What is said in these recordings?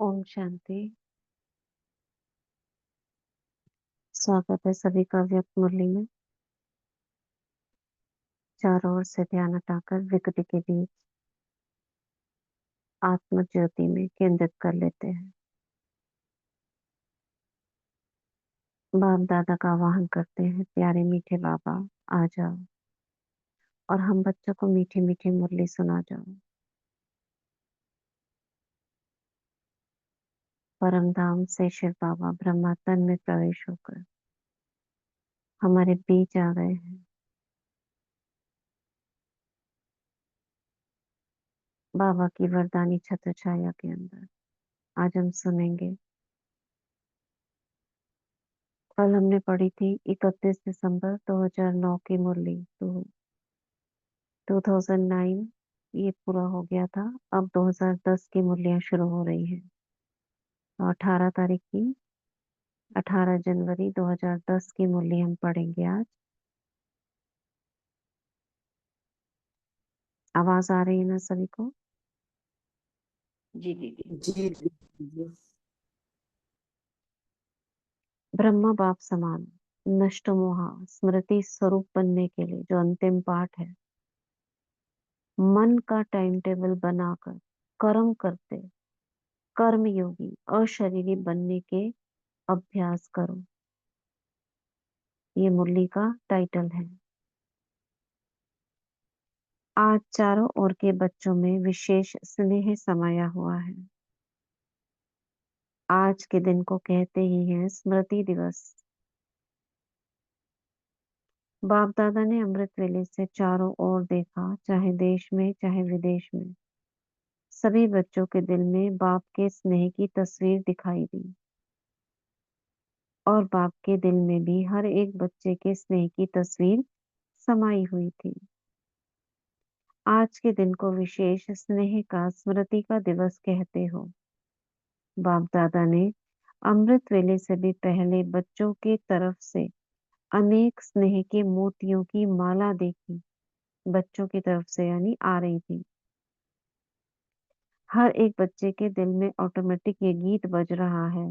ओम शांति। स्वागत है सभी का व्यक्त मुरली में। चारों ओर से ध्यान हटाकर विकृति के बीच आत्म ज्योति में केंद्रित कर लेते हैं। बाप दादा का आवाहन करते हैं, प्यारे मीठे बाबा आ जाओ और हम बच्चों को मीठी मीठी मुरली सुना जाओ। परम धाम से शिव बाबा ब्रह्मा तन में प्रवेश होकर हमारे बीच आ गए हैं। बाबा की वरदानी छत्र छाया के अंदर आज हम सुनेंगे। कल हमने पढ़ी थी 31 दिसंबर 2009 की मुरली। तो 2009 ये पूरा हो गया था। अब 2010 की मुरलियां शुरू हो रही हैं। तो 18 तारीख की 18 जनवरी 2010 की मुरली हम पढ़ेंगे आज। आवाज आ रही है ना सभी को? जी दीदी। जी जी। ब्रह्मा बाप समान नष्ट मोहा स्मृति स्वरूप बनने के लिए जो अंतिम पाठ है, मन का टाइम टेबल बनाकर कर्म करते कर्म योगी अशरीरी बनने के अभ्यास करो। ये मुरली का टाइटल है। आज चारों ओर के बच्चों में विशेष स्नेह समाया हुआ है। आज के दिन को कहते ही हैं स्मृति दिवस। बाप दादा ने अमृत वेले से चारों ओर देखा, चाहे देश में चाहे विदेश में। सभी बच्चों के दिल में बाप के स्नेह की तस्वीर दिखाई दी और बाप के दिल में भी हर एक बच्चे के स्नेह की तस्वीर समाई हुई थी। आज के दिन को विशेष स्नेह का स्मृति का दिवस कहते हो। बाप दादा ने अमृत वेले से भी पहले बच्चों की तरफ से अनेक स्नेह के मोतियों की माला देखी। बच्चों की तरफ से यानी आ रही थी। हर एक बच्चे के दिल में ऑटोमेटिक ये गीत बज रहा है,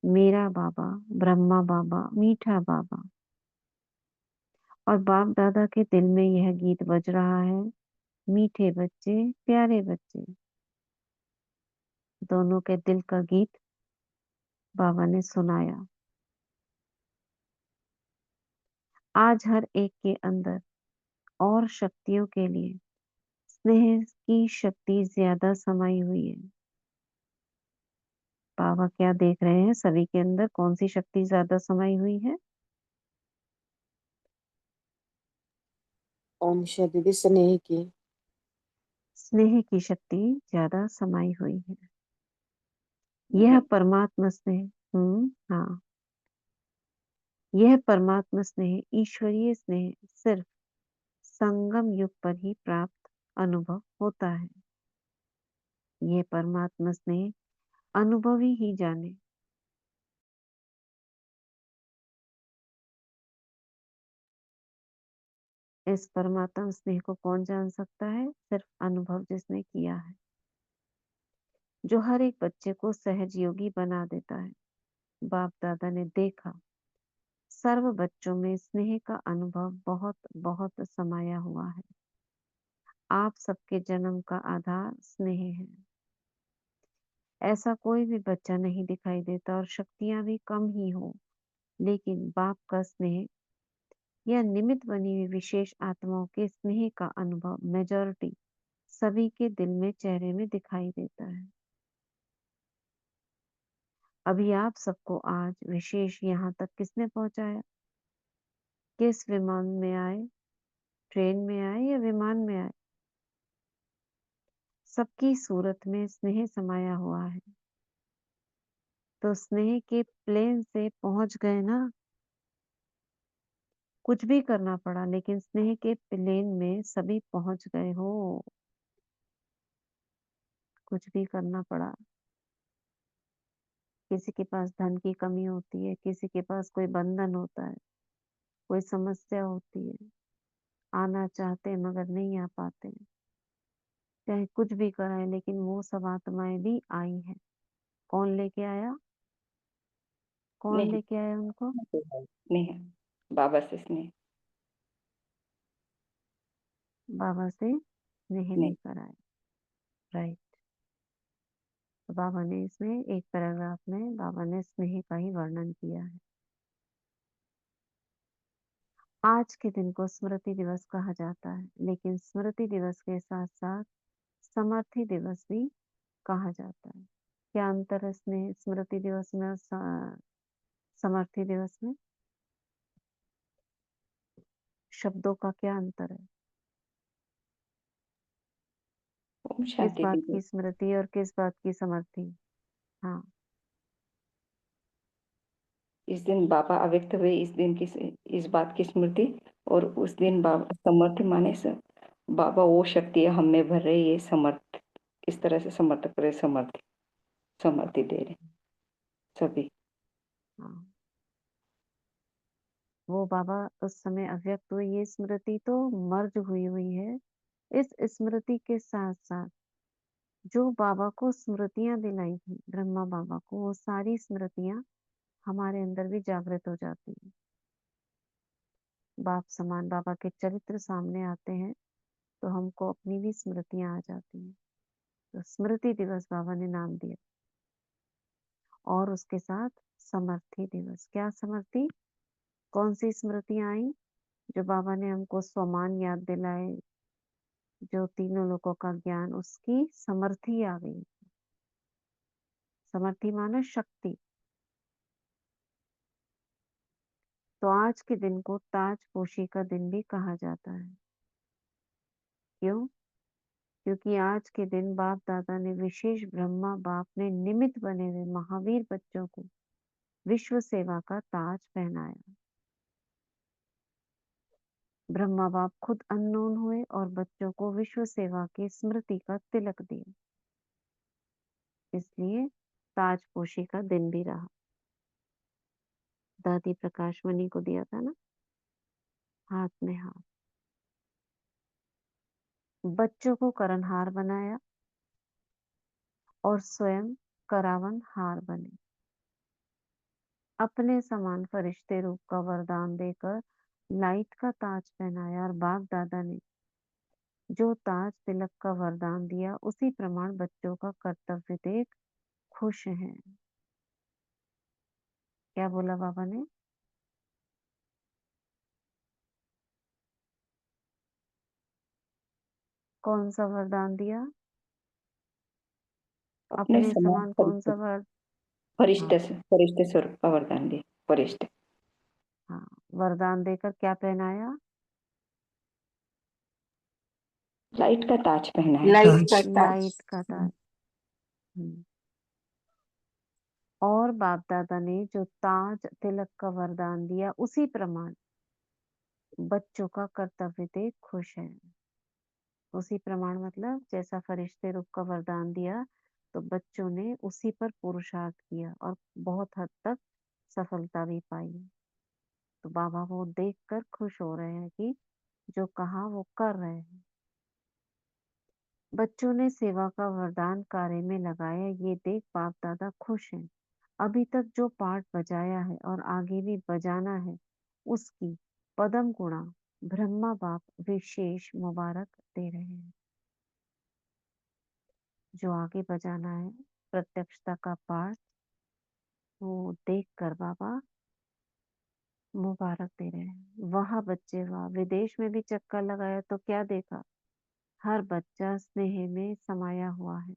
मेरा बाबा ब्रह्मा बाबा मीठा बाबा। और बाप दादा के दिल में यह गीत बज रहा है, मीठे बच्चे प्यारे बच्चे। दोनों के दिल का गीत बाबा ने सुनाया। आज हर एक के अंदर और शक्तियों के लिए स्नेह की शक्ति ज्यादा समाई हुई है। बाबा क्या देख रहे हैं? सभी के अंदर कौन सी शक्ति ज्यादा समाई हुई है? ओम शांति दीदी, स्नेह की। स्नेह की शक्ति ज्यादा समाई हुई है। यह परमात्मा स्नेह हाँ, यह परमात्मा स्नेह ईश्वरीय स्नेह सिर्फ संगम युग पर ही प्राप्त अनुभव होता है। यह परमात्मा स्नेह अनुभवी ही जाने। इस परमात्मा स्नेह को कौन जान सकता है? सिर्फ अनुभव जिसने किया है, जो हर एक बच्चे को सहज योगी बना देता है। बाप दादा ने देखा सर्व बच्चों में स्नेह का अनुभव बहुत बहुत समाया हुआ है। आप सबके जन्म का आधार स्नेह है। ऐसा कोई भी बच्चा नहीं दिखाई देता और शक्तियां भी कम ही हो, लेकिन बाप का स्नेह या निमित्त बनी हुई विशेष आत्माओं के स्नेह का अनुभव मेजॉरिटी सभी के दिल में चेहरे में दिखाई देता है। अभी आप सबको आज विशेष यहाँ तक किसने पहुंचाया? किस विमान में आए? ट्रेन में आए या विमान में आए? सबकी सूरत में स्नेह समाया हुआ है। तो स्नेह के प्लेन से पहुंच गए ना। कुछ भी करना पड़ा लेकिन स्नेह के प्लेन में सभी पहुंच गए हो। कुछ भी करना पड़ा। किसी के पास धन की कमी होती है, किसी के पास कोई बंधन होता है, कोई समस्या होती है, आना चाहते हैं मगर नहीं आ पाते। चाहे कुछ भी कराए लेकिन वो सब आत्माएं भी आई हैं। कौन लेके आया? कौन नहीं, लेके आया उनको? नहीं, बाबा से स्नेह। बाबा से नहीं नहीं। लेकर आए। राइट। तो बाबा ने इसमें एक पैराग्राफ में बाबा ने स्नेह का ही वर्णन किया है। आज के दिन को स्मृति दिवस कहा जाता है, लेकिन स्मृति दिवस के साथ साथ समर्थी दिवस भी कहा जाता है। क्या अंतर है स्नेह स्मृति दिवस में और समर्थी दिवस में? शब्दों का क्या अंतर है? ओम किस शांति बात दीदी। की स्मृति और किस बात की समर्थी? हाँ। इस दिन बाबा अव्यक्त हुए, इस दिन की, इस बात की स्मृति। और उस दिन बाबा समर्थ माने से बाबा वो शक्ति है हम में भर रहे, ये समर्थ, इस तरह से समर्थ करे, समर्थी दे रहे सभी। हाँ, वो बाबा उस समय अव्यक्त हुए, ये स्मृति तो मर्ज हुई हुई है। इस स्मृति के साथ साथ जो बाबा को स्मृतियां दिलाई थी, ब्रह्मा बाबा को, वो सारी स्मृतियां हमारे अंदर भी जागृत हो जाती हैं। बाप समान बाबा के चरित्र सामने आते हैं तो हमको अपनी भी स्मृतियां आ जाती हैं। तो स्मृति दिवस बाबा ने नाम दिया। और उसके साथ समर्थी दिवस। क्या समर्थी? कौन सी स्मृतियां आई? जो बाबा ने हमको स्वमान याद दिलाए, जो तीनों लोगों का ज्ञान, उसकी समर्थी आ गई। समर्थी माना शक्ति। तो आज के दिन को ताजपोशी का दिन भी कहा जाता है। क्यों? क्योंकि आज के दिन बाप दादा ने विशेष ब्रह्मा बाप ने निमित्त बने हुए महावीर बच्चों को विश्व सेवा का ताज पहनाया। ब्रह्मा बाप खुद अननोन हुए और बच्चों को विश्व सेवा की स्मृति का तिलक दिया। इसलिए ताजपोशी का दिन भी रहा। दादी प्रकाश मणि को दिया था ना, हाथ में हाथ। बच्चों को करणहार बनाया और स्वयं करावन हार बने। अपने समान फरिश्ते रूप का वरदान देकर लाइट का ताज पहनाया और बाप दादा ने जो ताज तिलक का वरदान दिया, उसी प्रमाण बच्चों का कर्तव्य देख खुश हैं। क्या बोला बाबा ने? कौन सा वरदान दिया? अपने अपने समान समान कौन फरिश्ते, सा वर? फरिश्ते हाँ। फरिश्ते स्वरूप का वरदान दिए, फरिश्ते। हाँ, वरदान देकर क्या पहनाया? लाइट का ताज पहनाया। लाइट का ताज। लाइट का ताज। हम्म। और बाप दादा ने जो ताज तिलक का वरदान दिया, उसी प्रमाण बच्चों का कर्तव्य देख खुश है। उसी प्रमाण मतलब जैसा फरिश्ते रूप का वरदान दिया, तो बच्चों ने उसी पर पुरुषार्थ किया और बहुत हद तक सफलता भी पाई। तो बाबा वो देख कर खुश हो रहे हैं कि जो कहा वो कर रहे हैं। बच्चों ने सेवा का वरदान कार्य में लगाया, ये देख बाप दादा खुश हैं। अभी तक जो पाठ बजाया है और आगे भी बजाना है, उसकी पदम गुणा ब्रह्मा बाप विशेष मुबारक दे रहे हैं। जो आगे बजाना है प्रत्यक्षता का पाठ, वो देख कर बाबा मुबारक दे रहे हैं। वाह बच्चे वाह। विदेश में भी चक्कर लगाया तो क्या देखा? हर बच्चा स्नेह में समाया हुआ है।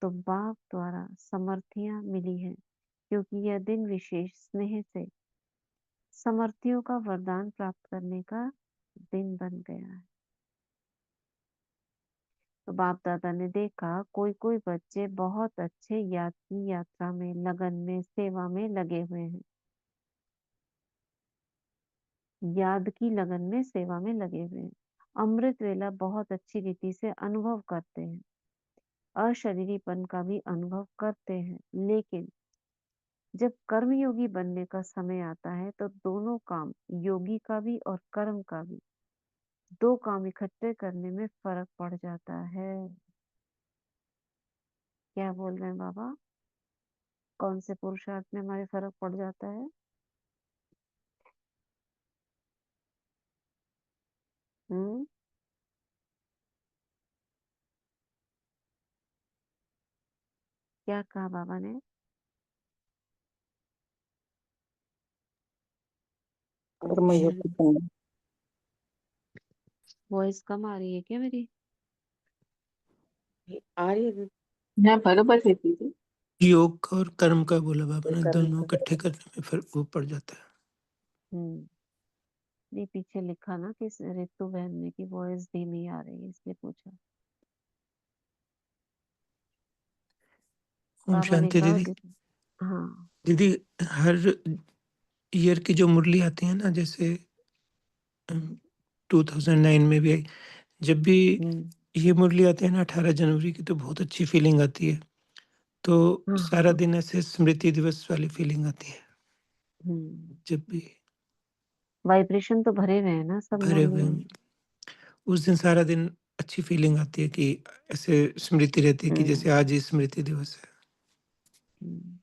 तो बाप द्वारा समर्थियां मिली है, क्योंकि यह दिन विशेष स्नेह से समर्थियों का वरदान प्राप्त करने का दिन बन गया है। तो बाप दादा ने देखा कोई कोई बच्चे बहुत अच्छे याद की यात्रा में, लगन में, सेवा में लगे हुए हैं। याद की लगन में, सेवा में लगे हुए हैं। अमृत वेला बहुत अच्छी रीति से अनुभव करते हैं, अशरीरीपन का भी अनुभव करते हैं। लेकिन जब कर्मयोगी बनने का समय आता है तो दोनों काम, योगी का भी और कर्म का भी, दो काम इकट्ठे करने में फर्क पड़ जाता है। क्या बोल रहे हैं बाबा? कौन से पुरुषार्थ में हमारे फर्क पड़ जाता है? हम्म। क्या कहा बाबा ने? कर्मयोगी बनना। वॉइस कम आ रही है क्या मेरी? आ रही है। हाँ, बरोबर है दीदी। योग और कर्म का बोला बाबा और ने, कर्म दोनों का इकट्ठे करने में फिर वो पड़ जाता है। हम्म। नहीं, पीछे लिखा ना कि रितु बहन ने की वॉइस धीमी आ रही है, इसलिए पूछा। ओम बाबा ने शांति कहा दीदी। हाँ। दीदी, हर ईयर की जो मुरली आती है ना, जैसे 2009 में भी आई, जब भी हम्म। ये मुरली आती है ना 18 जनवरी की, तो बहुत अच्छी फीलिंग आती है। तो हाँ सारा हाँ। दिन ऐसे स्मृति दिवस वाली फीलिंग आती है हम्म। जब भी वाइब्रेशन तो भरे हुए हैं ना सब भरे हुए मुरलियों हैं। में। उस दिन सारा दिन अच्छी फीलिंग आती है कि ऐसे स्मृति रहती है कि जैसे हम्म। आज ही स्मृति दिवस है। हम्म।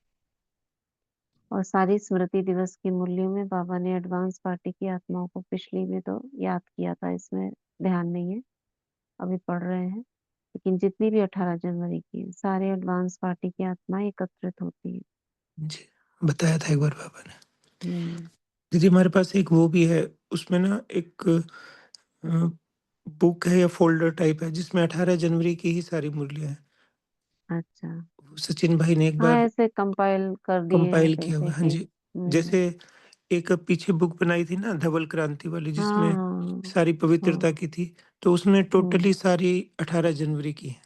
और सारी स्मृति दिवस की मुरलियों में बाबा ने एडवांस पार्टी की आत्माओं को पिछली में तो याद किया था, इसमें ध्यान नहीं है, अभी पढ़ रहे हैं। लेकिन जितनी भी 18 जनवरी की है, सारे एडवांस पार्टी की आत्माएं एकत्रित होती है। जी, बताया था एक बार बाबा ने। हम्म। दीदी, हमारे पास एक वो भी है, उसमें ना एक बुक है या फ़ोल्डर टाइप है, जिसमें 18 जनवरी की ही सारी मुरलियाँ हैं। अच्छा। सचिन भाई ने एक हाँ, बार ऐसे कंपाइल कर दिए हैं कंपाइल किया हुआ जैसे है। हाँ कि। जी। जैसे एक पीछे बुक बनाई थी ना धवल क्रांति वाली, जिसमें हाँ सारी हाँ। पवित्रता की थी, तो उसमें हम्म। टोटली सारी 18 जनवरी की है।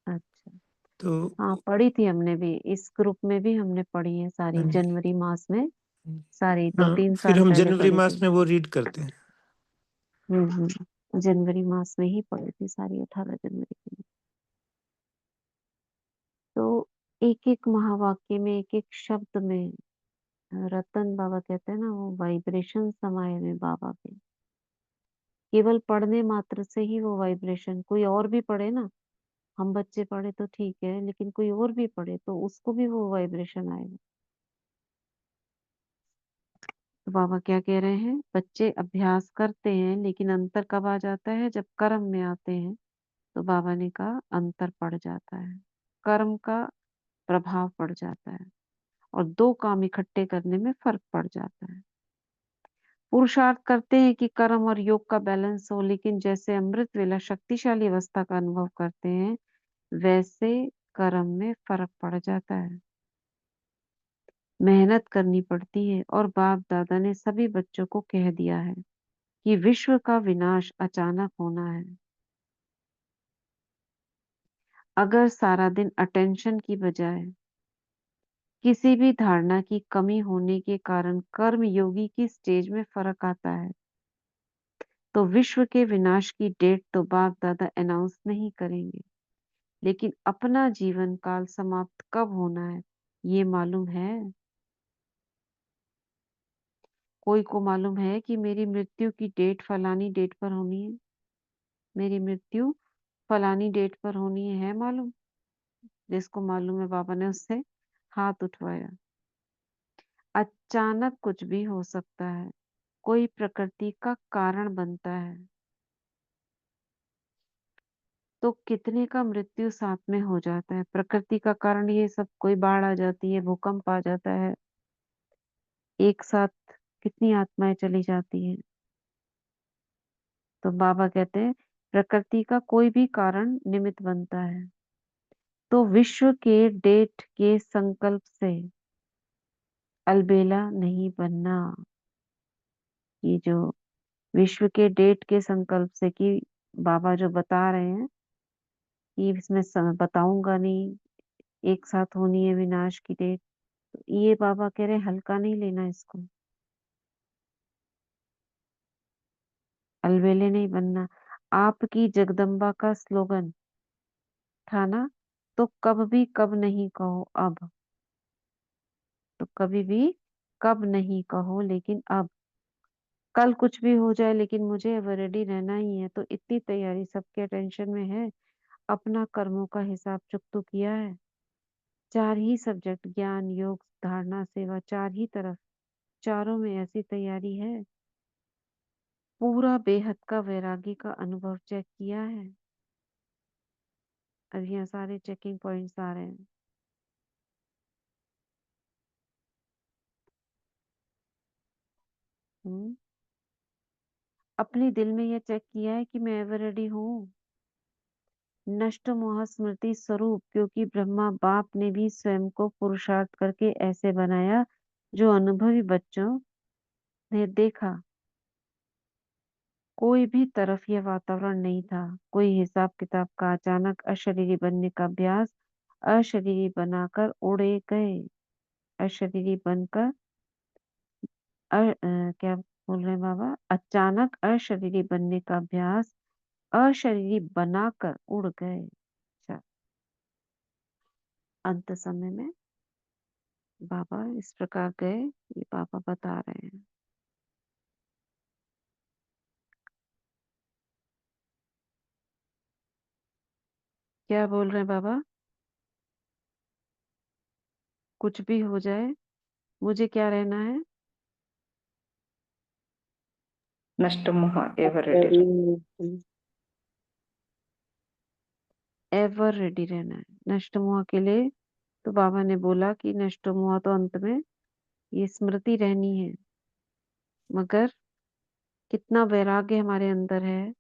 अच्छा। तो हाँ, पढ़ी थी हमने भी, इस ग्रुप में भी हमने पढ़ी है सारी हाँ जी, जनवरी मास में। हाँ जी। सारी दो हाँ, तीन फिर साल हम पहले जनवरी पढ़ी मास थी। में वो रीड करते हैं। जनवरी मास में ही पढ़ी थी सारी 18 जनवरी की। तो एक एक महावाक्य में, एक एक शब्द में रतन बाबा कहते हैं ना, वो वाइब्रेशन समाये में बाबा के। केवल पढ़ने मात्र से ही वो वाइब्रेशन, कोई और भी पढ़े ना, हम बच्चे पढ़े तो ठीक है, लेकिन कोई और भी पढ़े तो उसको भी वो वाइब्रेशन आएगा। तो बाबा क्या कह रहे हैं, बच्चे अभ्यास करते हैं लेकिन अंतर कब आ जाता है, जब कर्म में आते हैं। तो बाबा ने कहा अंतर पड़ जाता है, कर्म का प्रभाव पड़ जाता है, और दो काम इकट्ठे करने में फर्क पड़ जाता है। पुरुषार्थ करते हैं कि कर्म और योग का बैलेंस हो, लेकिन जैसे अमृत वेला शक्तिशाली अवस्था का अनुभव करते हैं, वैसे कर्म में फर्क पड़ जाता है, मेहनत करनी पड़ती है। और बाप दादा ने सभी बच्चों को कह दिया है कि विश्व का विनाश अचानक होना है। अगर सारा दिन अटेंशन की बजाय किसी भी धारणा की कमी होने के कारण कर्म योगी की स्टेज में फर्क आता है, तो विश्व के विनाश की डेट तो बाप दादा अनाउंस नहीं करेंगे, लेकिन अपना जीवन काल समाप्त कब होना है ये मालूम है। कोई को मालूम है कि मेरी मृत्यु की डेट फलानी डेट पर होनी है? मेरी मृत्यु फलानी डेट पर होनी है मालूम? जिसको मालूम है बाबा ने उससे हाथ उठवाया। अचानक कुछ भी हो सकता है, कोई प्रकृति का कारण बनता है, तो कितने का मृत्यु साथ में हो जाता है। प्रकृति का कारण ये सब, कोई बाढ़ आ जाती है, भूकंप आ जाता है, एक साथ कितनी आत्माएं चली जाती हैं। तो बाबा कहते हैं प्रकृति का कोई भी कारण निमित्त बनता है, तो विश्व के डेट के संकल्प से अलबेला नहीं बनना। ये जो विश्व के डेट के संकल्प से, कि बाबा जो बता रहे हैं कि इसमें बताऊंगा नहीं, एक साथ होनी है विनाश की डेट, तो ये बाबा कह रहे हैं हल्का नहीं लेना इसको, अलबेले नहीं बनना। आपकी जगदम्बा का स्लोगन था ना, तो कब भी कब नहीं कहो अब, तो कभी भी कब नहीं कहो, लेकिन अब। कल कुछ भी हो जाए लेकिन मुझे अब रेडी रहना ही है, तो इतनी तैयारी सबके अटेंशन में है। अपना कर्मों का हिसाब चुक तो किया है, 4 ही सब्जेक्ट ज्ञान, योग, धारणा, सेवा 4 ही तरफ, चारों में ऐसी तैयारी है। पूरा बेहद का वैरागी का अनुभव चेक किया है। अब यहाँ सारे चेकिंग पॉइंट्स आ रहे हैं। अपने दिल में यह चेक किया है कि मैं एवर रेडी हूँ। नष्ट मोह स्मृति स्वरूप, क्योंकि ब्रह्मा बाप ने भी स्वयं को पुरुषार्थ करके ऐसे बनाया जो अनुभवी बच्चों ने देखा। कोई भी तरफ यह वातावरण नहीं था। कोई हिसाब किताब का अचानक अशरीरी बनने का अभ्यास, अशरीरी बनाकर उड़े गए। अशरीरी बनकर क्या बोल रहे हैं बाबा? अचानक अशरीरी बनने का अभ्यास, अशरीरी बनाकर उड़ गए। अच्छा, अंत समय में बाबा इस प्रकार गए, ये बाबा बता रहे हैं। क्या बोल रहे हैं बाबा? कुछ भी हो जाए, मुझे क्या रहना है? नष्ट मोह ever ready ready ever ready रहना है। नष्ट मोह के लिए तो बाबा ने बोला कि नष्ट मोह तो अंत में ये स्मृति रहनी है, मगर कितना वैराग्य हमारे अंदर है।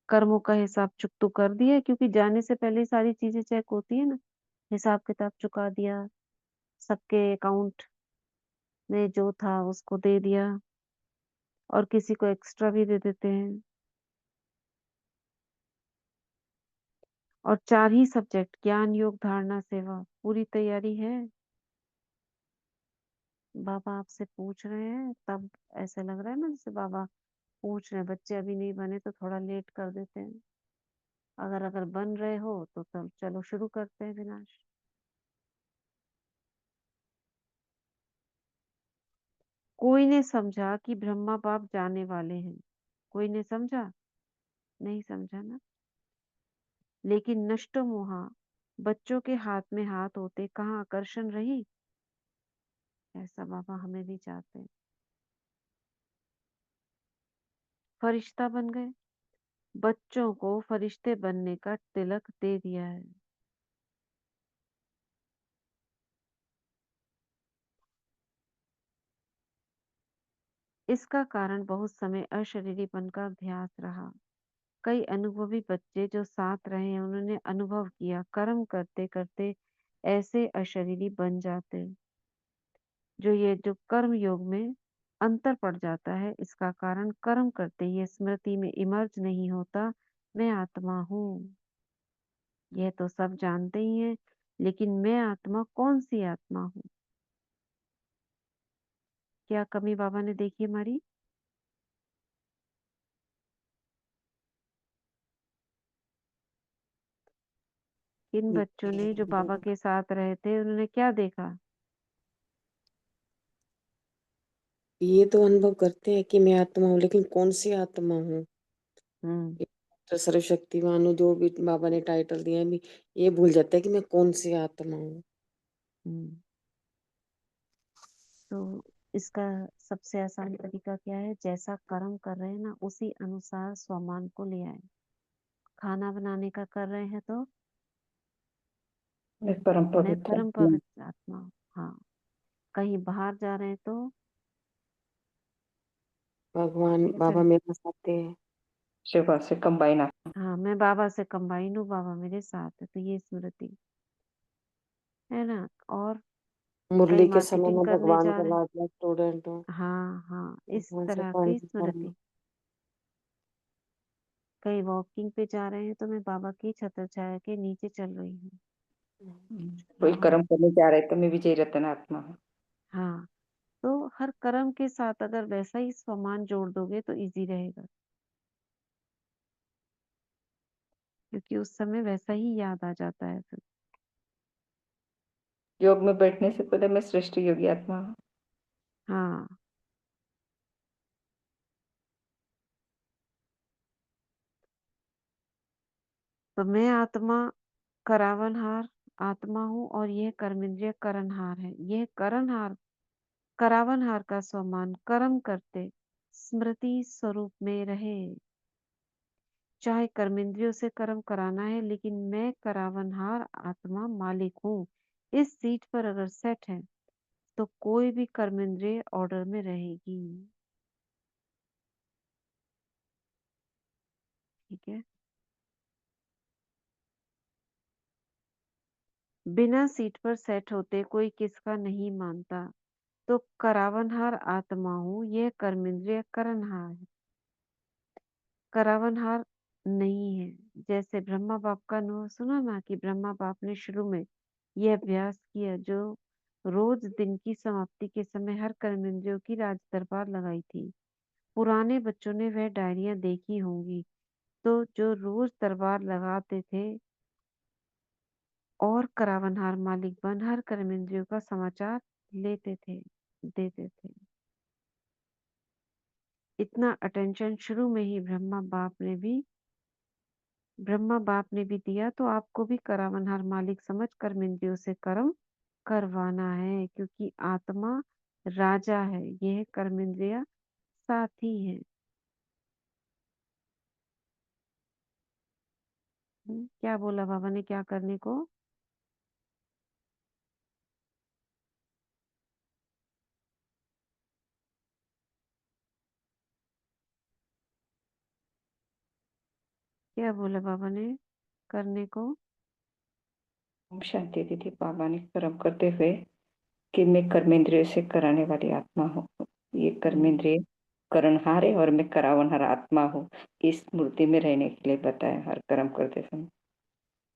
कर्मों का हिसाब चुकतो कर दिया, क्योंकि जाने से पहले ही सारी चीजें चेक होती है ना। हिसाब किताब चुका दिया, सबके अकाउंट में जो था उसको दे दिया, और किसी को एक्स्ट्रा भी दे देते हैं। और 4 ही सब्जेक्ट ज्ञान, योग, धारणा, सेवा पूरी तैयारी है। बाबा आपसे पूछ रहे हैं, तब ऐसे लग रहा है ना जैसे बाबा पूछ रहे हैं। बच्चे अभी नहीं बने तो थोड़ा लेट कर देते हैं। अगर बन रहे हो तो तब चलो शुरू करते हैं विनाश। कोई ने समझा कि ब्रह्मा बाप जाने वाले हैं। कोई ने समझा? नहीं समझा ना। लेकिन नष्ट मोहा बच्चों के हाथ में हाथ होते कहाँ आकर्षण रही। ऐसा बाबा हमें भी चाहते हैं। फरिश्ता बन गए, बच्चों को फरिश्ते बनने का तिलक दे दिया है। इसका कारण बहुत समय अशरीरीपन का अभ्यास रहा। कई अनुभवी बच्चे जो साथ रहे हैं, उन्होंने अनुभव किया कर्म करते करते ऐसे अशरीरी बन जाते। जो कर्म योग में अंतर पड़ जाता है, इसका कारण कर्म करते ये स्मृति में इमर्ज नहीं होता, मैं आत्मा हूँ। यह तो सब जानते ही हैं, लेकिन मैं आत्मा कौन सी आत्मा हूँ? क्या कमी बाबा ने देखी हमारी? इन बच्चों ने जो बाबा के साथ रहे थे, उन्होंने क्या देखा? ये तो अनुभव करते हैं कि मैं आत्मा हूँ, लेकिन कौन सी आत्मा हूँ? हम्म तो सर्वशक्तिमान हूँ, जो भी बाबा ने टाइटल दिया है, ये भूल जाता है कि मैं कौन सी आत्मा हूँ। हम्म तो इसका सबसे आसान तरीका क्या है? जैसा कर्म कर रहे हैं ना, उसी अनुसार स्वमान को ले आए। खाना बनाने का कर रहे हैं तो मैं परम मैं पवित्र परम पवित्र आत्मा हूँ। हाँ, कहीं बाहर जा रहे हैं तो भगवान बाबा चल, मेरे साथ हैं। सेवा से कंबाइन हाँ मैं बाबा से कंबाइन हूँ, बाबा मेरे साथ है, तो ये स्मृति है ना। और कहीं मुरली के समय मार्केटिंग में करने भगवान जा का रहे हैं, लाडला स्टूडेंट हूँ। हाँ हाँ, इस भगवान से तरह पढ़ने की वाला स्मृति। कहीं वॉकिंग पे जा रहे हैं तो मैं बाबा की छत्र छाया के नीचे चल रही हूँ। हूँ। कोई बाबा, कर्म करने जा रहे तो मैं विजय रतन आत्मा हूँ। हाँ, तो हर कर्म के साथ अगर वैसा ही स्वमान जोड़ दोगे तो इजी रहेगा, क्योंकि उस समय वैसा ही याद आ जाता है फिर। योग में बैठने से पहले मैं श्रेष्ठ योगी आत्मा हूँ। हाँ, तो मैं आत्मा करावनहार आत्मा हूँ और यह कर्मेंद्रिय करनहार है। यह करावनहार का स्वमान कर्म करते स्मृति स्वरूप में रहे। चाहे कर्मेंद्रियों से कर्म कराना है, लेकिन मैं करावनहार आत्मा मालिक हूँ। इस सीट पर अगर सेट है तो कोई भी कर्मेंद्रिय ऑर्डर में रहेगी। ठीक है। बिना सीट पर सेट होते कोई किसका नहीं मानता। तो करावनहार आत्मा हूँ, यह कर्मेंद्रिय करनहार है, करावनहार नहीं है। जैसे ब्रह्मा बाप का अनुभव सुना ना, कि ब्रह्मा बाप ने शुरू में यह अभ्यास किया, जो रोज दिन की समाप्ति के समय हर कर्मेंद्रियों की राज दरबार लगाई थी। पुराने बच्चों ने वह डायरियां देखी होंगी, तो जो रोज दरबार लगाते थे और करावनहार मालिक बन हर कर्मेंद्रियों का समाचार लेते थे, देते थे। इतना अटेंशन शुरू में ही ब्रह्मा बाप ने भी दिया, तो आपको भी करावनहार मालिक समझ कर्मेंद्रियों से कर्म करवाना है, क्योंकि आत्मा राजा है, यह कर्मेंद्रिया साथी है। क्या बोला बाबा ने क्या करने को? क्या बोला बाबा ने करने को? ओम शांति दीदी। बाबा ने कर्म करते हुए कि मैं कर्मेंद्रिय से कराने वाली आत्मा हूँ। ये कर्मेंद्रिय करणहार है और मैं करावनहार आत्मा हूँ। इस मूर्ति में रहने के लिए बताया हर कर्म करते समय।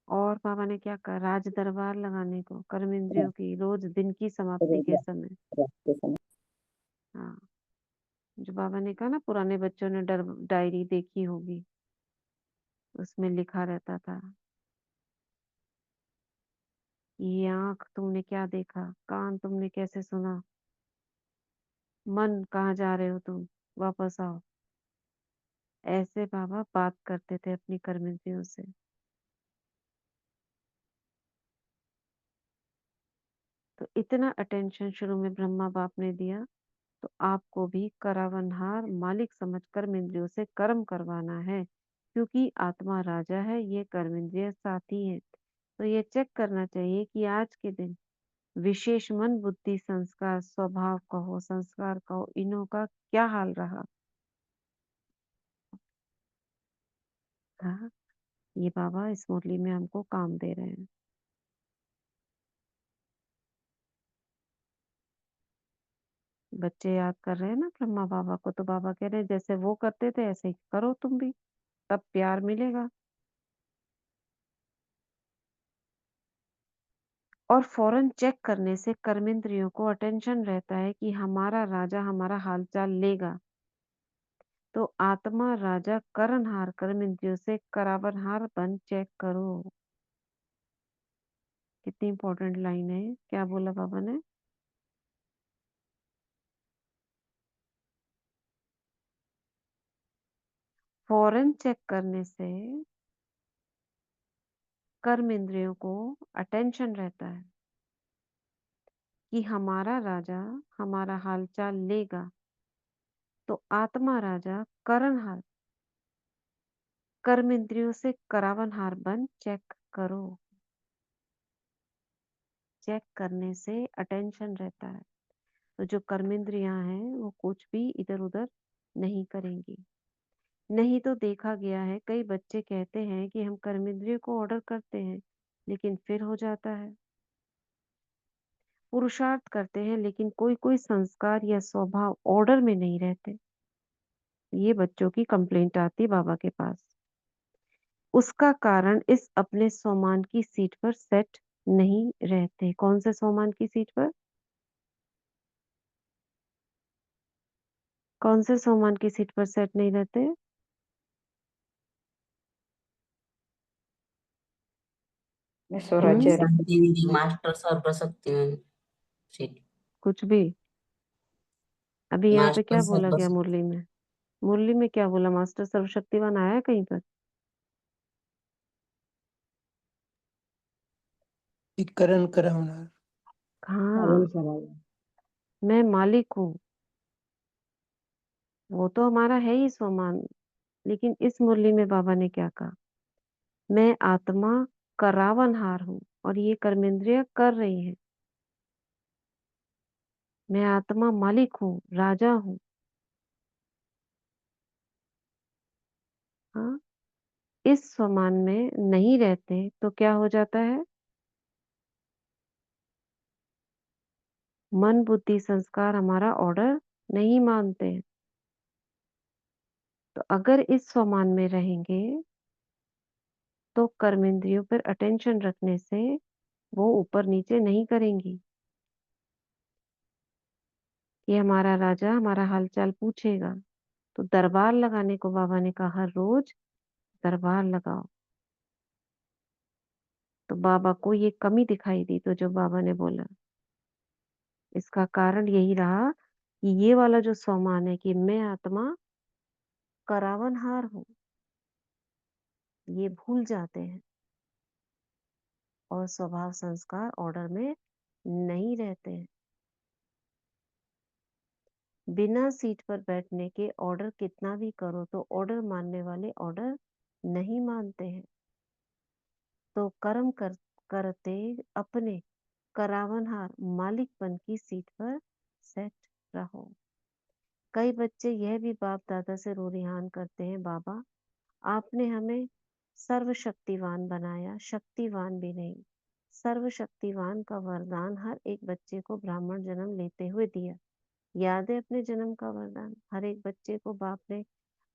और बाबा ने क्या कहा? राज दरबार लगाने को कर्मेंद्रियों की रोज दिन की समाप्ति के समय। करते समय हाँ, जो बाबा ने कहा ना, पुराने बच्चों ने डायरी देखी होगी, उसमें लिखा रहता था, ये आंख तुमने क्या देखा, कान तुमने कैसे सुना, मन कहाँ जा रहे हो तुम, वापस आओ। ऐसे बाबा बात करते थे अपनी कर्मेंद्रियों से। तो इतना अटेंशन शुरू में ब्रह्मा बाप ने दिया, तो आपको भी करावनहार मालिक समझ कर्मेंद्रियों से कर्म करवाना है, क्योंकि आत्मा राजा है, ये कर्मेंद्रिय साथी है। तो ये चेक करना चाहिए कि आज के दिन विशेष मन बुद्धि संस्कार स्वभाव कहो संस्कार कहो, इनों का क्या हाल रहा। हाँ, ये बाबा इस मुरली में हमको काम दे रहे हैं। बच्चे याद कर रहे हैं ना ब्रह्मा बाबा को, तो बाबा कह रहे हैं जैसे वो करते थे ऐसे ही करो तुम भी, तब प्यार मिलेगा। और फौरन चेक करने से कर्मेंद्रियों को अटेंशन रहता है कि हमारा राजा हमारा हालचाल लेगा। तो आत्मा राजा करनहार कर्मेंद्रियों से करावनहार बन चेक करो। कितनी इंपॉर्टेंट लाइन है। क्या बोला बाबा ने? फौरन चेक करने से कर्म इंद्रियों को अटेंशन रहता है कि हमारा राजा हमारा हालचाल लेगा। तो आत्मा राजा करणहार कर्म इंद्रियों से करावनहार बन चेक करो। चेक करने से अटेंशन रहता है, तो जो कर्मेंद्रियां हैं वो कुछ भी इधर उधर नहीं करेंगी। नहीं तो देखा गया है, कई बच्चे कहते हैं कि हम कर्मेंद्रिय को ऑर्डर करते हैं, लेकिन फिर हो जाता है। पुरुषार्थ करते हैं, लेकिन कोई कोई संस्कार या स्वभाव ऑर्डर में नहीं रहते। ये बच्चों की कंप्लेंट आती बाबा के पास। उसका कारण इस अपने स्वमान की सीट पर सेट नहीं रहते। कौन से स्वमान की सीट पर? कौन से स्वमान की सीट पर सेट नहीं रहते? मैं स्वराज्य शांति विधि मास्टर सर्वशक्तिमान सीट। कुछ भी। अभी यहाँ पे मास्टर क्या बोला गया सर्वशक्ति मुरली में? मुरली में क्या बोला? मास्टर सर्वशक्तिवान आया है कहीं पर? ये करण करावनार। हाँ, मैं मालिक हूँ, वो तो हमारा है ही स्वमान। लेकिन इस मुरली में बाबा ने क्या कहा, मैं आत्मा करावनहार हूँ और ये कर्मेंद्रिय कर रही है। मैं आत्मा मालिक हूँ, राजा हूँ। हाँ, इस स्वमान में नहीं रहते तो क्या हो जाता है, मन बुद्धि संस्कार हमारा ऑर्डर नहीं मानते हैं। तो अगर इस स्वमान में रहेंगे तो कर्मेंद्रियों पर अटेंशन रखने से वो ऊपर नीचे नहीं करेंगी। ये हमारा राजा हमारा हालचाल पूछेगा, तो दरबार लगाने को बाबा ने कहा, हर रोज दरबार लगाओ। तो बाबा को ये कमी दिखाई दी, तो जो बाबा ने बोला, इसका कारण यही रहा कि ये वाला जो स्वमान है कि मैं आत्मा करावनहार हूँ, ये भूल जाते हैं और स्वभाव संस्कार ऑर्डर में नहीं रहते हैं। बिना सीट पर बैठने के ऑर्डर कितना भी करो तो ऑर्डर मानने वाले ऑर्डर नहीं मानते हैं। तो कर्म करते अपने करावनहार मालिकपन की सीट पर सेट रहो। कई बच्चे यह भी बाप दादा से रोरिहान करते हैं, बाबा आपने हमें सर्वशक्तिवान बनाया, शक्तिवान भी नहीं। सर्वशक्तिवान का वरदान हर एक बच्चे को ब्राह्मण जन्म लेते हुए दिया। याद है अपने जन्म का वरदान, हर एक बच्चे को बाप ने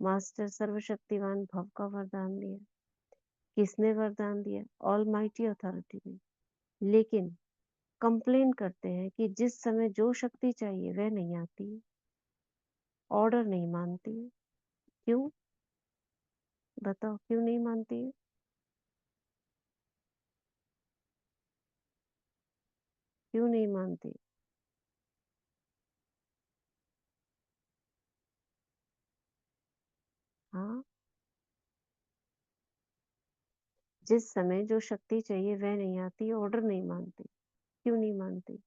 मास्टर सर्वशक्तिवान भव का वरदान दिया। किसने वरदान दिया? ऑल माइटी अथॉरिटी ने। लेकिन कंप्लेन करते हैं कि जिस समय जो शक्ति चाहिए वह नहीं आती, ऑर्डर नहीं मानती। क्यों बताओ, क्यों नहीं मानती है? क्यों नहीं मानती? हाँ, जिस समय जो शक्ति चाहिए वह नहीं आती, ऑर्डर नहीं मानती। क्यों नहीं मानती?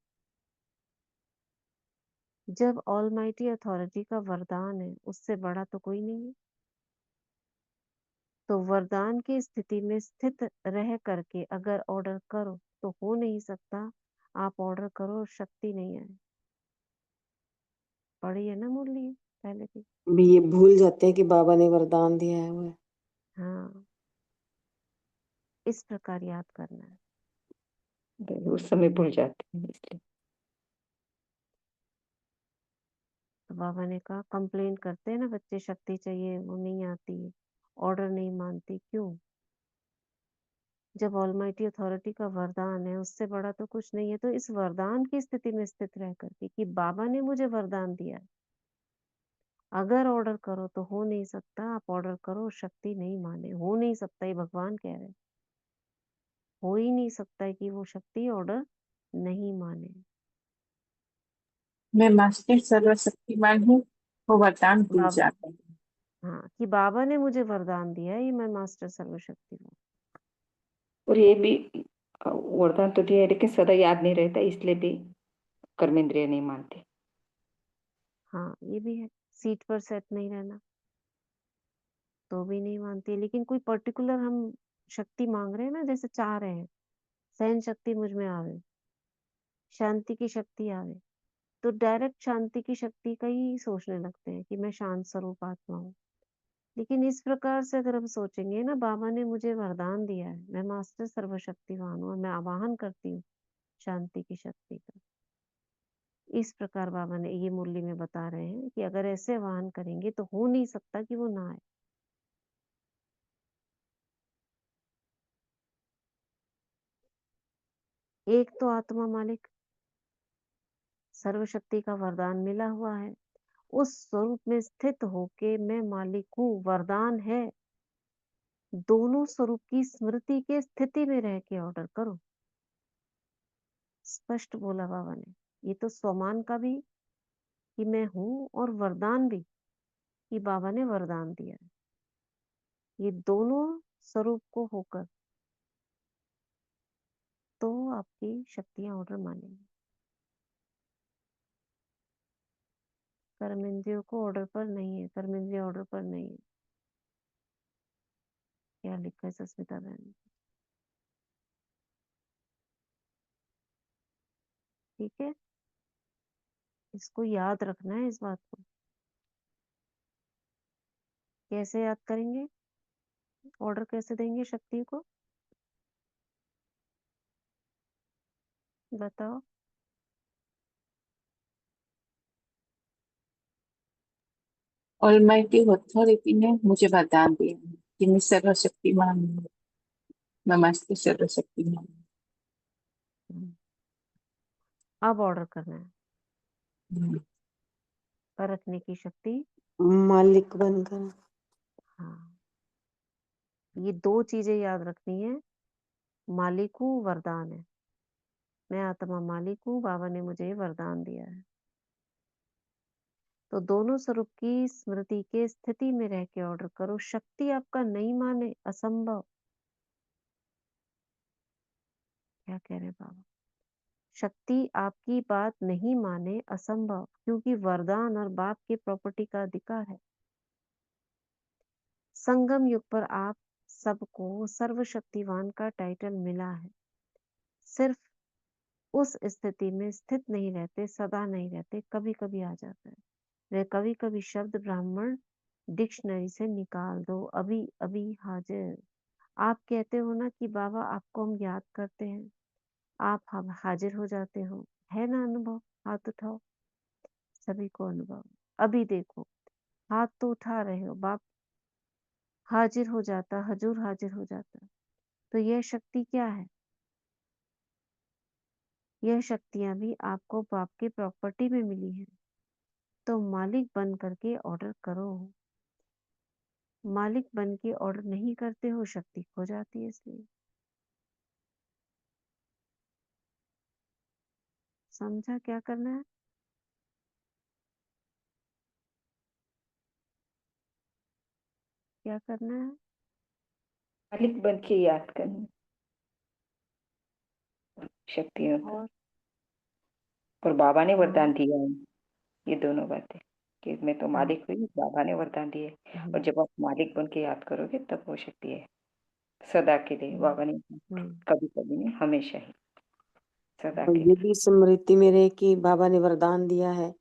जब ऑलमाइटी अथॉरिटी का वरदान है, उससे बड़ा तो कोई नहीं है। तो वरदान की स्थिति में स्थित रह करके अगर ऑर्डर करो तो हो नहीं सकता। आप ऑर्डर करो और शक्ति नहीं आए। पढ़ी है ना मुरली पहले की? भी ये भूल जाते हैं कि बाबा ने वरदान दिया है वो। हाँ, इस प्रकार याद करना है। उस समय भूल जाते हैं इसलिए। तो बाबा ने कहा, कंप्लेन करते हैं ना बच्चे, शक्ति चाहिए वो नहीं आती, ऑर्डर नहीं मानती। क्यों? जब ऑलमाइटी अथॉरिटी का वरदान है, उससे बड़ा तो कुछ नहीं है। तो इस वरदान की स्थिति में स्थित रह करके कि बाबा ने मुझे वरदान दिया है, अगर ऑर्डर करो तो हो नहीं सकता। आप ऑर्डर करो, शक्ति नहीं माने, हो नहीं सकता। ये भगवान कह रहे हैं, हो ही नहीं सकता है कि वो शक्ति ऑर्डर नहीं माने। मैं मास्टर सर्वशक्तिमान हूँ, वो वरदान भूल बाबा, जाते हैं। हाँ, कि बाबा ने मुझे वरदान दिया है, ये मैं मास्टर सर्वशक्ति हूँ। और ये भी वरदान तो दिया है लेकिन सदा याद नहीं रहता, इसलिए भी कर्मेंद्रिय नहीं मानते। हाँ, ये भी है, सीट पर सेट नहीं रहना तो भी नहीं मानती। लेकिन कोई पर्टिकुलर हम शक्ति मांग रहे हैं ना, जैसे चाह रहे हैं सहन शक्ति मुझ में आवे, शांति की शक्ति आवे, तो डायरेक्ट शांति की शक्ति का ही सोचने लगते हैं कि मैं शांत स्वरूप आत्मा हूँ। लेकिन इस प्रकार से अगर हम सोचेंगे ना, बाबा ने मुझे वरदान दिया है, मैं मास्टर सर्वशक्तिवान हूँ और मैं आवाहन करती हूँ शांति की शक्ति का। इस प्रकार बाबा ने ये मुरली में बता रहे हैं कि अगर ऐसे आवाहन करेंगे तो हो नहीं सकता कि वो ना आए। एक तो आत्मा मालिक सर्वशक्ति का वरदान मिला हुआ है, उस स्वरूप में स्थित होके मैं मालिक हूँ, वरदान है। दोनों स्वरूप की स्मृति के स्थिति में रह के ऑर्डर करो। स्पष्ट बोला बाबा ने। ये तो स्वमान का भी कि मैं हूं, और वरदान भी कि बाबा ने वरदान दिया है। ये दोनों स्वरूप को होकर तो आपकी शक्तियां ऑर्डर मानेंगी। कर्मेंद्रियों को ऑर्डर पर नहीं है, कर्मेंद्रिय ऑर्डर पर नहीं है। क्या लिखा है सस्मिता बहन? ठीक है, इसको याद रखना है इस बात को। कैसे याद करेंगे? ऑर्डर कैसे देंगे शक्ति को? बताओ। ऑलमाइटी अथॉरिटी ने मुझे वरदान दिया है कि मैं सर्वशक्तिमान हूँ। नमस्ते सर्वशक्तिमान। हम्म, अब ऑर्डर करना है। हम्म। परखने की शक्ति। मालिक बनकर। हाँ, ये दो चीजें याद रखनी है। मालिक हूँ, वरदान है। मैं आत्मा मालिक हूँ, बाबा ने मुझे वरदान दिया है। तो दोनों स्वरूप की स्मृति के स्थिति में रह के ऑर्डर करो। शक्ति आपका नहीं माने, असंभव। क्या कह रहे हैं बाबा? शक्ति आपकी बात नहीं माने, असंभव, क्योंकि वरदान और बाप की प्रॉपर्टी का अधिकार है। संगम युग पर आप सबको सर्वशक्तिवान का टाइटल मिला है। सिर्फ उस स्थिति में स्थित नहीं रहते, सदा नहीं रहते, कभी कभी आ जाता है। वे कभी कभी शब्द ब्राह्मण डिक्शनरी से निकाल दो। अभी अभी हाजिर। आप कहते हो ना कि बाबा आपको हम याद करते हैं, आप हम हाजिर हो जाते हो। है ना अनुभव? हाथ उठाओ। सभी को अनुभव। अभी देखो, हाथ तो उठा रहे हो। बाप हाजिर हो जाता, हजूर हाजिर हो जाता। तो यह शक्ति क्या है? यह शक्तियां भी आपको बाप की प्रॉपर्टी में मिली है। तो मालिक बन करके ऑर्डर करो। मालिक बन के ऑर्डर नहीं करते हो, शक्ति खो जाती है। इसलिए समझा क्या करना है? क्या करना है? मालिक बन के याद करना शक्तियों का। और बाबा ने वरदान दिया है। ये दोनों बातें कि मैं तो मालिक हुई, बाबा ने वरदान दिए। और जब आप मालिक बन के याद करोगे तब वो शक्ति है सदा के लिए। बाबा ने कभी कभी नहीं, हमेशा ही, सदा और के ये लिए। भी स्मृति में रहे कि बाबा ने वरदान दिया है।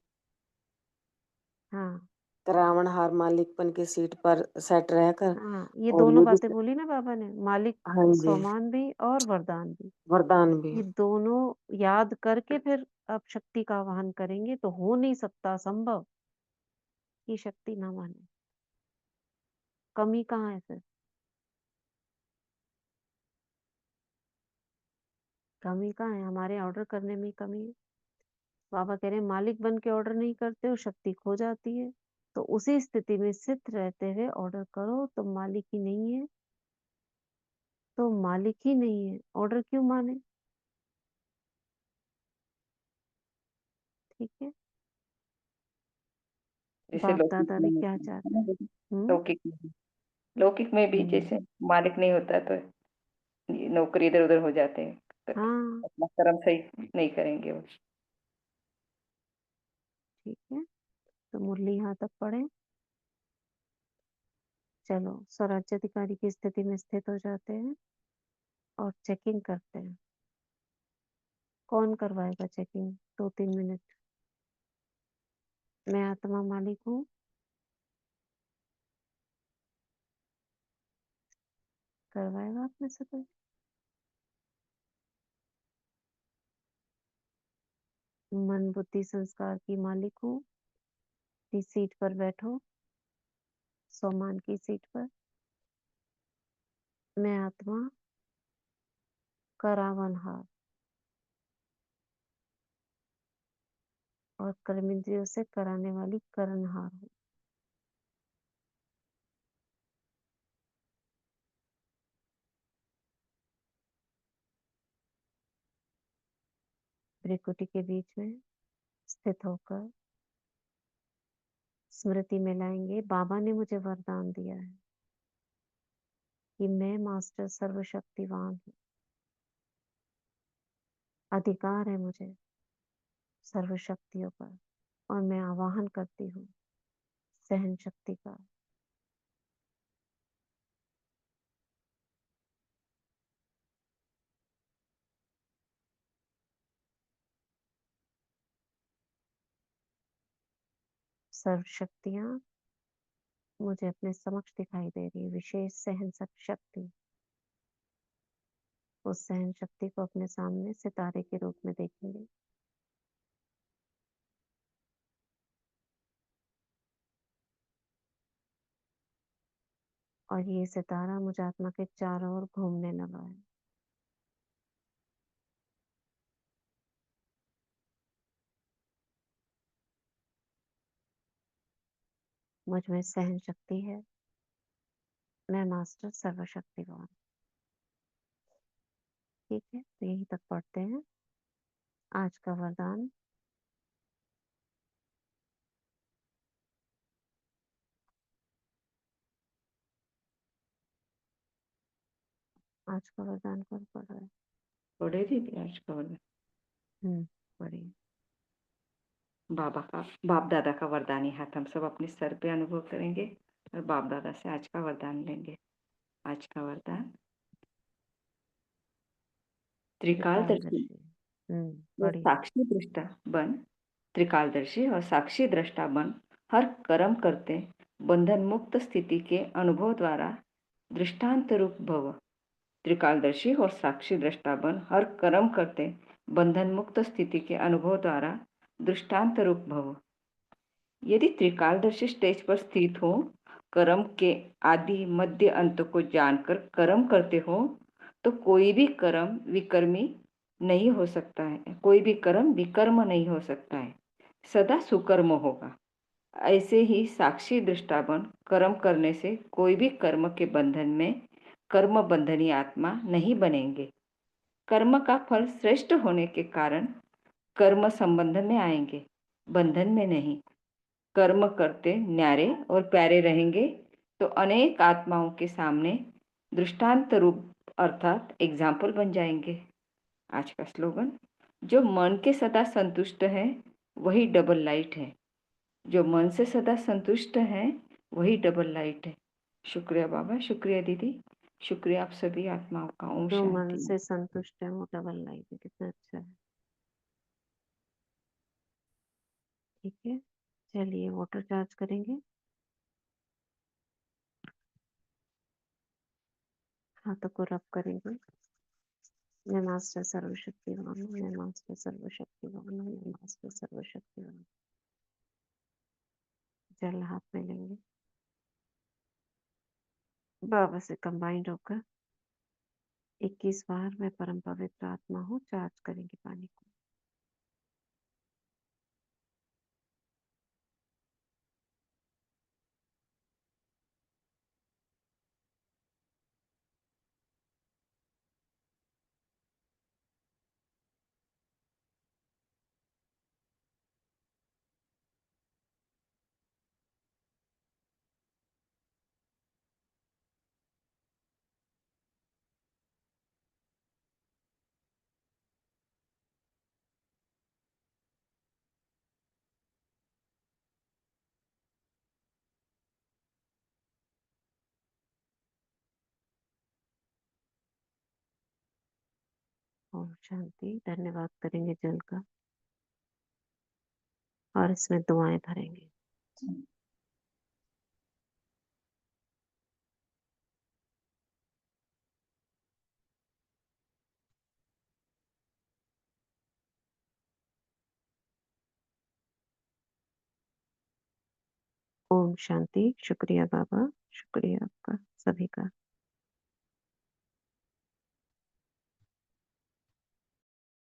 हाँ रावण हार मालिकपन की सीट पर सेट रहकर। हाँ, ये और दोनों ये भी बातें बोली ना बाबा ने, मालिक हाँ जी, स्वमान भी और वरदान भी। वरदान भी। ये दोनों याद करके फिर आप शक्ति का आवाहन करेंगे। तो हो नहीं सकता, संभव कि शक्ति ना माने। कमी कहाँ है फिर? कमी कहाँ है? हमारे ऑर्डर करने में ही कमी है। बाबा कह रहे हैं मालिक बन के ऑर्डर नहीं करते हो, शक्ति खो जाती है। तो उसी स्थिति में स्थित रहते हुए ऑर्डर करो। तो मालिक ही नहीं है, तो मालिक ही नहीं है, ऑर्डर क्यों माने? ठीक है। जैसे बाप लौकिक दादा में भी क्या होता है चाहते हैं? ना, हम्म लौकिक में भी जैसे मालिक नहीं होता तो ये नौकरी इधर उधर हो जाते हैं, तो हाँ अपना कर्म सही नहीं करेंगे वो। ठीक है। तो मुरली यहाँ तक पढ़े। चलो, स्वराज्य अधिकारी की स्थिति में स्थित हो जाते हैं और चेकिंग करते हैं। कौन करवाएगा चेकिंग? 2-3 मिनट। मैं आत्मा मालिक हूँ। करवाएगा आप में से कोई? मन बुद्धि संस्कार की मालिक हूँ। इस सीट पर बैठो, सोमान की सीट पर। मैं आत्मा करावनहार और कर्मेंद्रियों से कराने वाली करणहार हूँ। भ्रिकुटी के बीच में स्थित होकर स्मृति में लाएंगे, बाबा ने मुझे वरदान दिया है कि मैं मास्टर सर्वशक्तिवान हूँ। अधिकार है मुझे सर्व शक्तियों पर और मैं आवाहन करती हूँ सहन शक्ति का। सर्व शक्तियाँ मुझे अपने समक्ष दिखाई दे रही है, विशेष सहन शक्ति। उस सहन शक्ति को अपने सामने सितारे के रूप में देखेंगे। और ये सितारा मुझे आत्मा के चारों ओर घूमने लगा है। मुझ में सहन शक्ति है। मैं मास्टर सर्वशक्तिवान। ठीक है, तो यहीं तक पढ़ते हैं। आज का वरदान। आज का वरदान कौन पढ़ रहा है? पढ़े दीदी आज का वरदान। पढ़िए। बाप दादा का वरदानी हाथ हम सब अपने सर पे अनुभव करेंगे और बाप दादा से आज का वरदान लेंगे। आज का वरदान त्रिकालदर्शी और पढ़िए। साक्षी दृष्टा बन, त्रिकालदर्शी और साक्षी दृष्टा बन, हर कर्म करते बंधन मुक्त स्थिति के अनुभव द्वारा दृष्टांत रूप भव। त्रिकालदर्शी और साक्षी दृष्टा बन, हर कर्म करते बंधन मुक्त स्थिति के अनुभव द्वारा दृष्टांत रूप भव। यदि त्रिकालदर्शी स्टेज पर स्थित हो, कर्म के आदि मध्य अंत को जानकर कर्म करते हो, तो कोई भी कर्म विकर्मी नहीं हो सकता है, कोई भी कर्म विकर्म नहीं हो सकता है, सदा सुकर्म होगा। ऐसे ही साक्षी दृष्टा बन, कर्म करने से कोई भी कर्म के बंधन में कर्म बंधनी आत्मा नहीं बनेंगे। कर्म का फल श्रेष्ठ होने के कारण कर्म संबंध में आएंगे, बंधन में नहीं। कर्म करते न्यारे और प्यारे रहेंगे तो अनेक आत्माओं के सामने दृष्टांत रूप अर्थात एग्जाम्पल बन जाएंगे। आज का स्लोगन, जो मन के सदा संतुष्ट है वही डबल लाइट है। जो मन से सदा संतुष्ट है वही डबल लाइट है। शुक्रिया बाबा, शुक्रिया दीदी, शुक्रिया आप सभी आत्माओं का। ओम जो मन शांति। से संतुष्ट है वो डबल लाइट है। कितना अच्छा है। ठीक है, चलिए वाटर चार्ज करेंगे। हाथों को रब करेंगे। मैं मास्टर सर्वशक्तिवान हूँ, मैं मास्टर सर्वशक्तिवान हूँ, मैं मास्टर सर्वशक्तिवान हूँ। जल हाथ में लेंगे, बाबा से कंबाइंड होकर 21 बार मैं परम पवित्र आत्मा हूँ चार्ज करेंगे पानी को। ओम शांति। धन्यवाद करेंगे जल का और इसमें दुआएं भरेंगे। ओम शांति। शुक्रिया बाबा, शुक्रिया आपका सभी का।